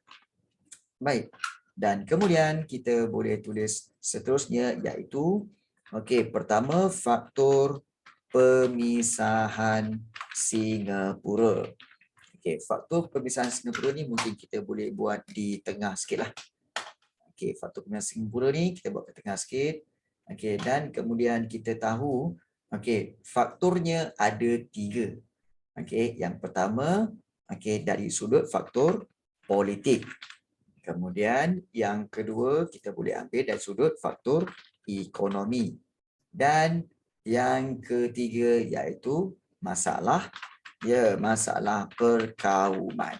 Baik. Dan kemudian kita boleh tulis seterusnya, iaitu pertama, faktor pemisahan Singapura. Faktor pemisahan Singapura ni mungkin kita boleh buat di tengah sikit lah. Faktor pemisahan Singapura ni kita buat ke tengah sikit. Dan kemudian kita tahu faktornya ada 3. Yang pertama dari sudut faktor politik. Kemudian yang kedua kita boleh ambil dari sudut faktor ekonomi. Dan yang ketiga iaitu masalah perkauman.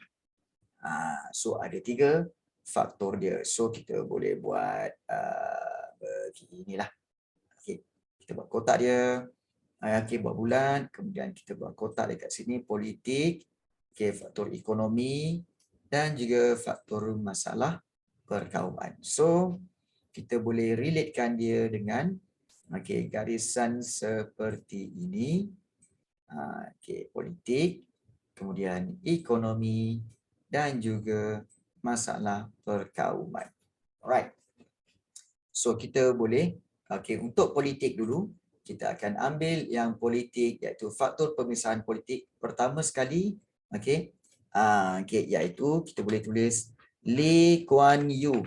So ada 3 faktor dia. So kita boleh buat beginilah. Kita buat kotak dia. Buat bulat. Kemudian kita buat kotak dekat sini politik. Faktor ekonomi dan juga faktor masalah perkauman. So kita boleh relatekan dia dengan garisan seperti ini. Politik, kemudian ekonomi dan juga masalah perkauman. Alright. So kita boleh untuk politik dulu kita akan ambil yang politik, iaitu faktor pemisahan politik. Pertama sekali iaitu kita boleh tulis Lee Kuan Yew.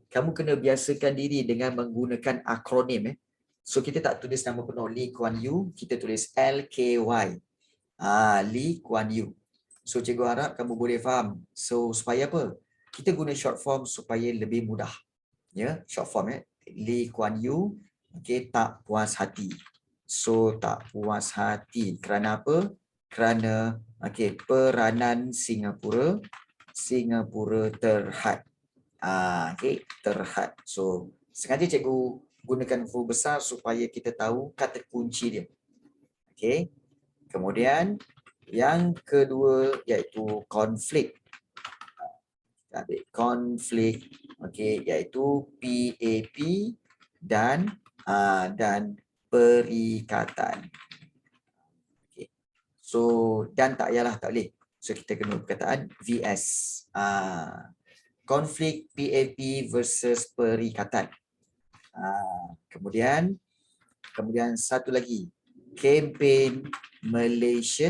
Kamu kena biasakan diri dengan menggunakan akronim. So kita tak tulis nama penuh Lee Kuan Yew, kita tulis LKY. Lee Kuan Yew. So cikgu harap kamu boleh faham. So supaya apa? Kita guna short form supaya lebih mudah. Short form Lee Kuan Yew. Tak puas hati. So tak puas hati kerana apa? Kerana peranan Singapura terhad. Terhad. So sengaja cikgu gunakan huruf besar supaya kita tahu kata kunci dia. Kemudian yang kedua iaitu konflik. Konflik iaitu PAP dan perikatan. So dan tak boleh. So kita kena perkataan VS. Konflik PAP versus perikatan. Kemudian satu lagi, kempen Malaysia.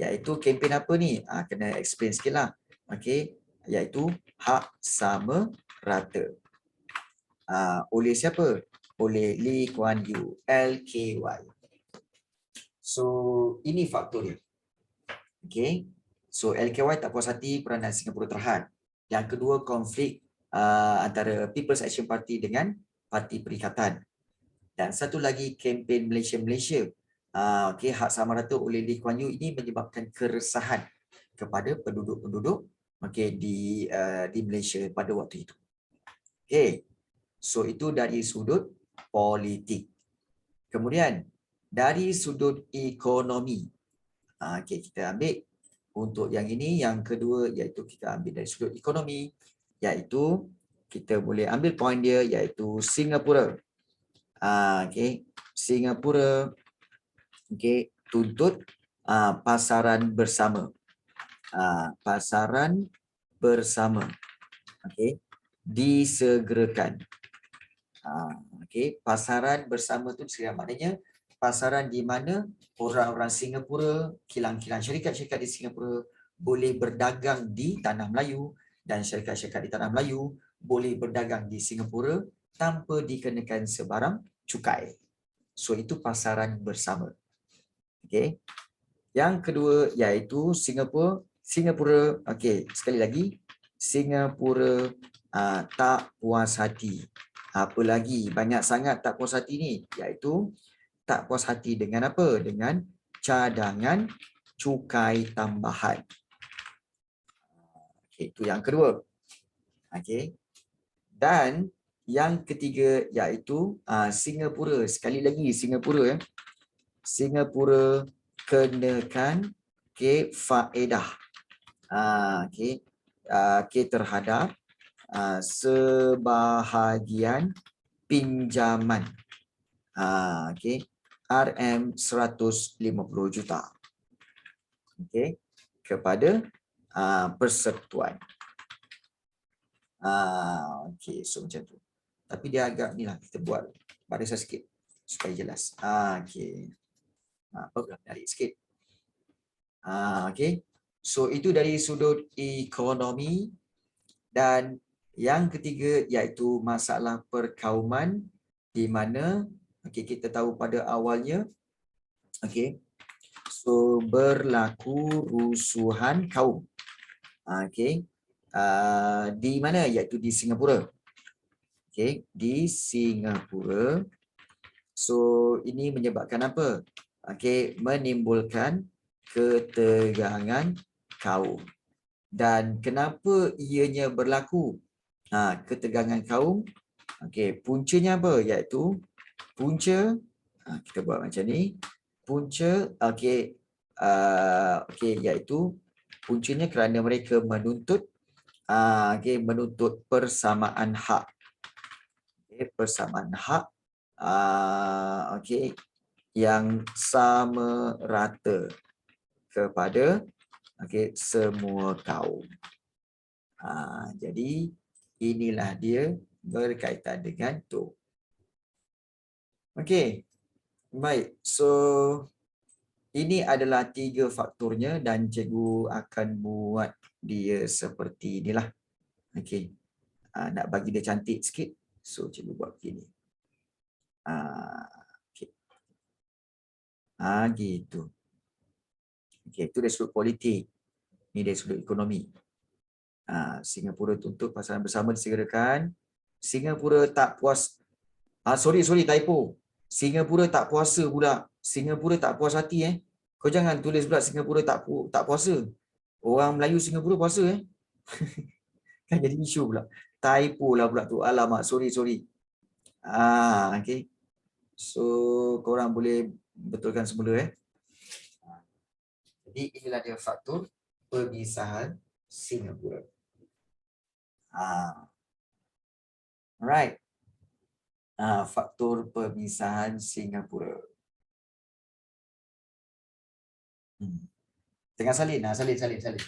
Iaitu kempen apa ni? Kena explain sikit lah. Okey, iaitu hak sama rata. Oleh siapa? Oleh Lee Kuan Yew, LKY. So, ini faktornya. Okey. So, LKY tak puas hati peranan Singapura terhad. Yang kedua, konflik antara People's Action Party dengan Parti Perikatan. Dan satu lagi, kempen Malaysia. Okey, hak sama rata oleh Lee Kuan Yew ini menyebabkan keresahan kepada penduduk-penduduk di Malaysia pada waktu itu. Okey. So, itu dari sudut politik. Kemudian, dari sudut ekonomi. Okey, kita ambil untuk yang ini, yang kedua iaitu kita ambil dari sudut ekonomi, iaitu kita boleh ambil poin dia iaitu Singapura. Okey, Singapura tuntut pasaran bersama. Pasaran bersama. Okey, disegerakan. Okey, pasaran bersama tu maknanya pasaran di mana orang-orang Singapura, kilang-kilang syarikat-syarikat di Singapura boleh berdagang di tanah Melayu dan syarikat-syarikat di tanah Melayu boleh berdagang di Singapura tanpa dikenakan sebarang cukai. So itu pasaran bersama. Okey. Yang kedua iaitu Singapura, okey, sekali lagi Singapura tak puas hati. Apa lagi? Banyak sangat tak puas hati ni, iaitu tak puas hati dengan apa? Dengan cadangan cukai tambahan. Okey, itu yang kedua. Okey. Dan yang ketiga iaitu Singapura, sekali lagi Singapura Singapura kenakan faedah terhadap sebahagian pinjaman RM150 juta kepada persekutuan. So macam tu. Tapi dia agak ni lah, kita buat barisan sikit supaya jelas. Narik sikit. So itu dari sudut ekonomi. Dan yang ketiga iaitu masalah perkauman, di mana kita tahu pada awalnya so berlaku rusuhan kaum. Di mana? Iaitu di Singapura. Di Singapura. So ini menyebabkan apa? Menimbulkan ketegangan kaum. Dan kenapa ianya berlaku ketegangan kaum? Puncanya apa? Iaitu punca, kita buat macam ni. Punca, iaitu puncanya kerana mereka menuntut menuntut persamaan hak. Persamaan hak yang sama rata kepada semua kaum. Jadi inilah dia berkaitan dengan tu. Okey. Baik. So ini adalah 3 faktornya dan cikgu akan buat dia seperti inilah. Okey. Nak bagi dia cantik sikit. So cikgu buat begini. Okey. Gitu. Okey, itu dari sudut politik. Ini dari sudut ekonomi. Singapura tuntut pasaran bersama disegerakan. Singapura tak puas. Sorry, typo. Singapura tak puasa pula. Singapura tak puas hati Kau jangan tulis pula Singapura tak puasa. Orang Melayu Singapura puasa kan jadi isu pula. Typo lah pula tu. Alamak, sorry. Okey. So korang boleh betulkan semula Jadi inilah dia faktor pemisahan Singapura. Alright. Faktor pemisahan Singapura. Tengah salin. Salin.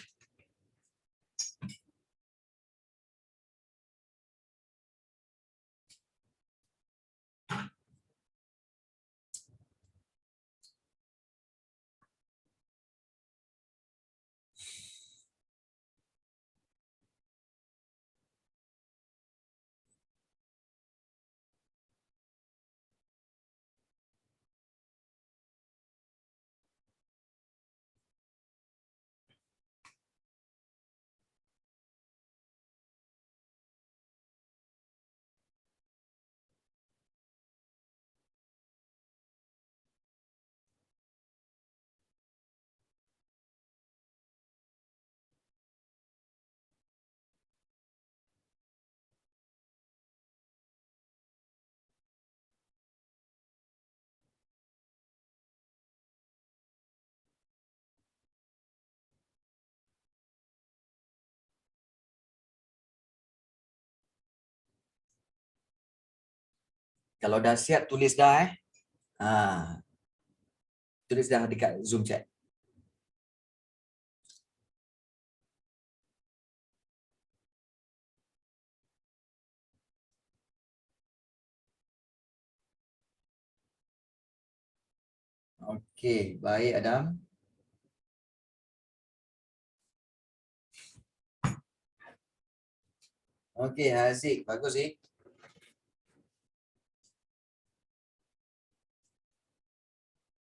Kalau dah siap, tulis dah tulis dah dekat Zoom chat. Okey, baik Adam. Okey, Haziq, bagus sih.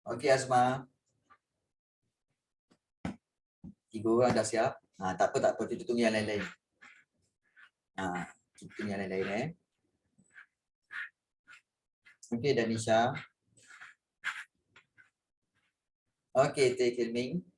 Okey Azma. 3 orang dah siap. Tak apa, kita tunggu yang lain-lain. Kita tunggu yang lain-lain Okey, Danisha. Okey, Teh Kilming.